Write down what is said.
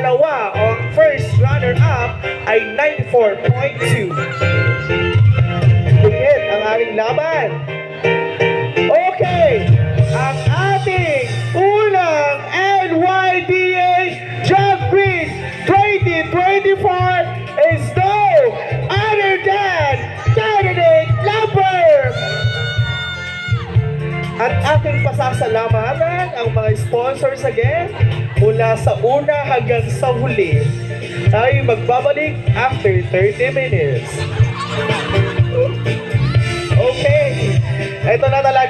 pangalawa o ang first runner-up ay 94.2. Dikit ang ating laban. Okay, ang ating unang NYDA Jump Quiz 2024 is no other than Candidate Lumber! At aking pasasalamatan ang mga sponsors again mula sa una hanggang sa huli ay magbabalik after 30 minutes. Okay, ito na talaga.